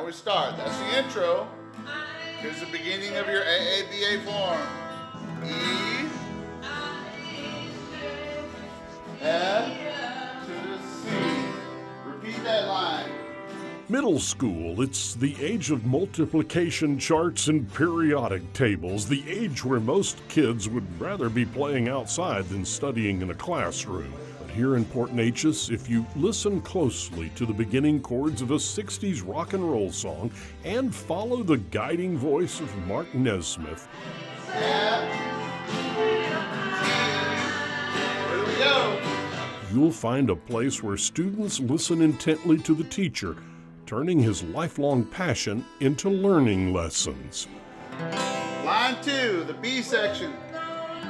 we start. That's the intro. Here's the beginning of your AABA form. E, F to the C. Repeat that line. Middle school, it's the age of multiplication charts and periodic tables, the age where most kids would rather be playing outside than studying in a classroom. But here in Port Neches, if you listen closely to the beginning chords of a 60s rock and roll song and follow the guiding voice of Mark Nesmith, Where do we go? you'll find a place where students listen intently to the teacher, turning his lifelong passion into learning lessons. Line 2, the B section.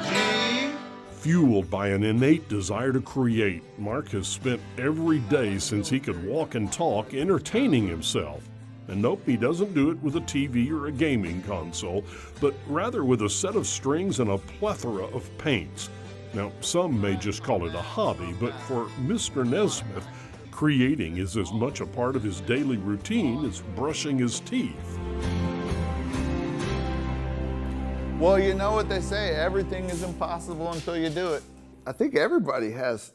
G. Fueled by an innate desire to create, Mark has spent every day since he could walk and talk entertaining himself. And nope, he doesn't do it with a TV or a gaming console, but rather with a set of strings and a plethora of paints. Now, some may just call it a hobby, but for Mr. Nesmith, creating is as much a part of his daily routine as brushing his teeth. Well, you know what they say, everything is impossible until you do it. I think everybody has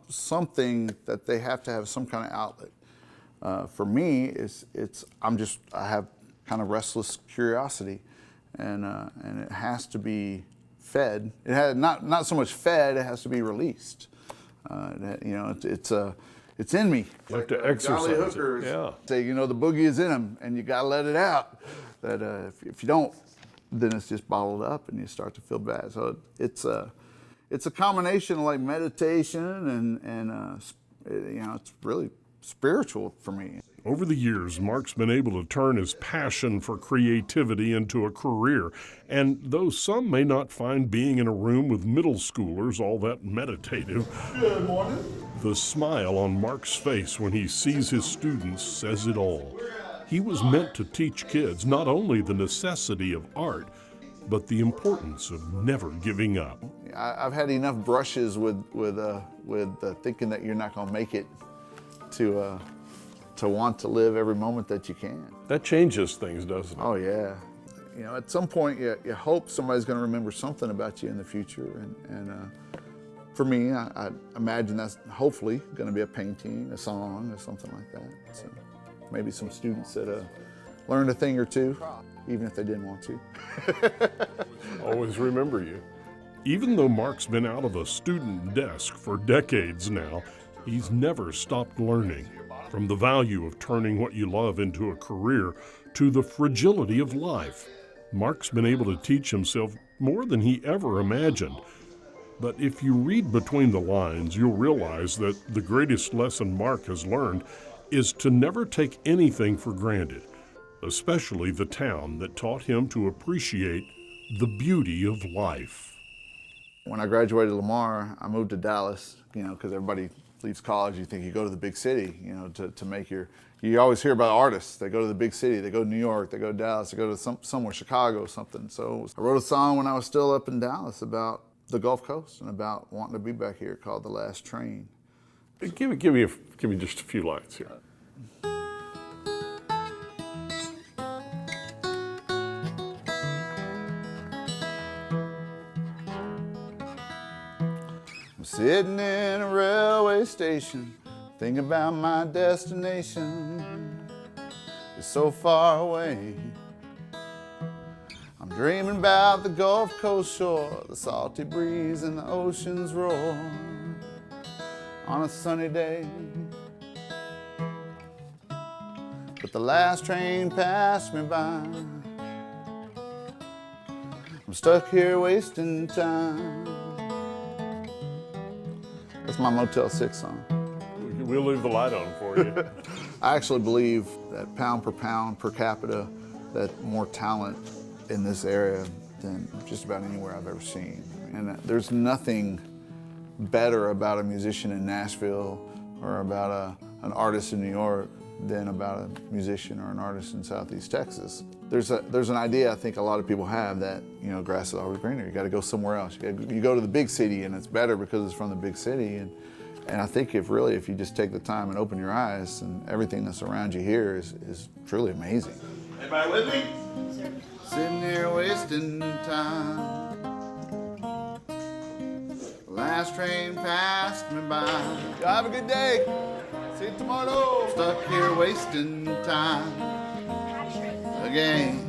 something that they have to have some kind of outlet. For me, I have kind of restless curiosity, and it has to be fed. It has not so much fed; it has to be released. It's in me. You have to exercise Jolly it. hookers Yeah. say, the boogie is in them, and you gotta let it out. That if you don't, then it's just bottled up, and you start to feel bad. So it's a combination of like meditation and it's really spiritual for me. Over the years, Mark's been able to turn his passion for creativity into a career. And though some may not find being in a room with middle schoolers all that meditative, Good morning. the smile on Mark's face when he sees his students says it all. He was meant to teach kids not only the necessity of art, but the importance of never giving up. I've had enough brushes with thinking that you're not going to make it to want to live every moment that you can. That changes things, doesn't it? Oh yeah. At some point you hope somebody's going to remember something about you in the future, and for me, I imagine that's hopefully going to be a painting, a song, or something like that. So maybe some students that learned a thing or two, even if they didn't want to. Always remember you. Even though Mark's been out of a student desk for decades now, he's never stopped learning. From the value of turning what you love into a career to the fragility of life, Mark's been able to teach himself more than he ever imagined. But if you read between the lines, you'll realize that the greatest lesson Mark has learned is to never take anything for granted, especially the town that taught him to appreciate the beauty of life. When I graduated Lamar, I moved to Dallas, because everybody leaves college, you think you go to the big city, to make you always hear about artists. They go to the big city, they go to New York, they go to Dallas, they go to somewhere, Chicago or something. So I wrote a song when I was still up in Dallas about the Gulf Coast and about wanting to be back here called The Last Train. Give me just a few lines here. I'm sitting in a railway station, thinking about my destination. It's so far away. I'm dreaming about the Gulf Coast shore, the salty breeze and the ocean's roar on a sunny day. But the last train passed me by. I'm stuck here wasting time. That's my Motel 6 song. We'll leave the light on for you. I actually believe that pound per capita, that more talent in this area than just about anywhere I've ever seen. And there's nothing better about a musician in Nashville or about an artist in New York than about a musician or an artist in Southeast Texas. There's an idea I think a lot of people have that, grass is always greener. You got to go somewhere else. You go to the big city and it's better because it's from the big city. And I think if you just take the time and open your eyes, and everything that's around you here is truly amazing. Everybody with me? Sitting here wasting time. Last train passed me by. Y'all have a good day. See you tomorrow. Stuck here wasting time again.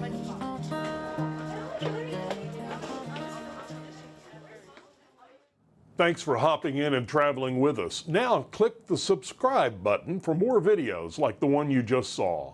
Thanks for hopping in and traveling with us. Now click the subscribe button for more videos like the one you just saw.